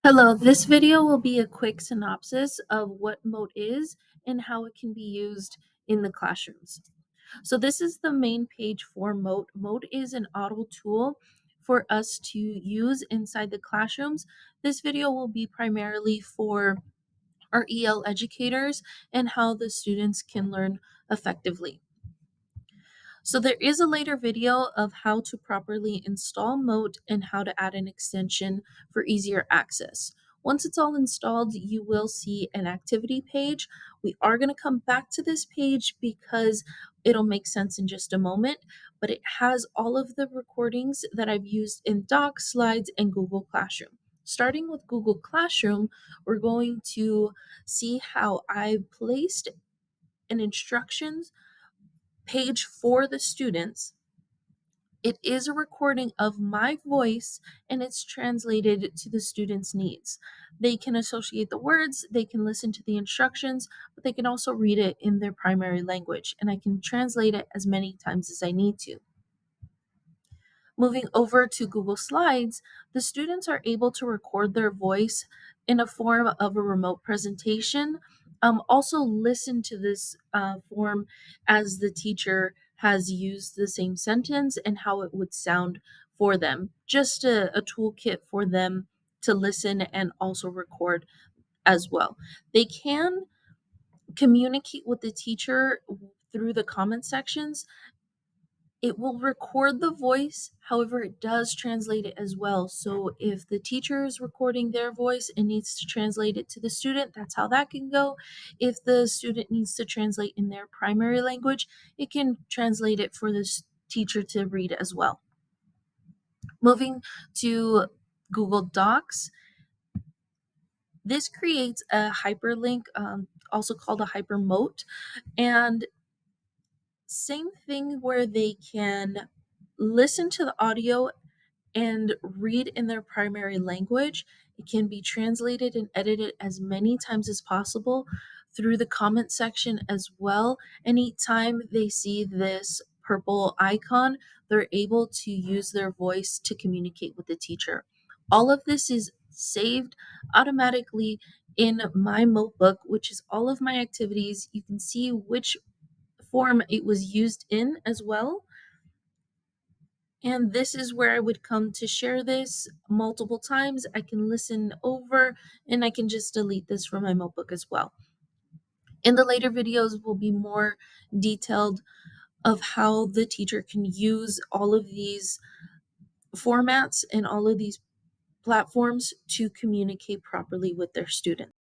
Hello, this video will be a quick synopsis of what MOTE is and how it can be used in the classrooms. So this is the main page for MOTE. MOTE is an auto tool for us to use inside the classrooms. This video will be primarily for our EL educators and how the students can learn effectively. So there is a later video of how to properly install MOTE and how to add an extension for easier access. Once it's all installed, you will see an activity page. We are going to come back to this page because it'll make sense in just a moment, but it has all of the recordings that I've used in Docs, Slides, and Google Classroom. Starting with Google Classroom, we're going to see how I placed an instructions page for the students. It is a recording of my voice and it's translated to the students' needs. They can associate the words, they can listen to the instructions, but they can also read it in their primary language, and I can translate it as many times as I need to. Moving over to Google Slides, the students are able to record their voice in a form of a remote presentation. Also, listen to this form as the teacher has used the same sentence and how it would sound for them. Just a toolkit for them to listen and also record as well. They can communicate with the teacher through the comment sections. It will record the voice, however, it does translate it as well. So if the teacher is recording their voice and needs to translate it to the student, that's how that can go. If the student needs to translate in their primary language, it can translate it for the teacher to read as well. Moving to Google Docs, this creates a hyperlink, also called a hypermote, and same thing where they can listen to the audio and read in their primary language. It can be translated and edited as many times as possible through the comment section as well. Anytime they see this purple icon, they're able to use their voice to communicate with the teacher. All of this is saved automatically in my notebook, which is all of my activities. You can see which form it was used in as well. And this is where I would come to share this multiple times. I can listen over and I can just delete this from my notebook as well. In the later videos will be more detailed of how the teacher can use all of these formats and all of these platforms to communicate properly with their students.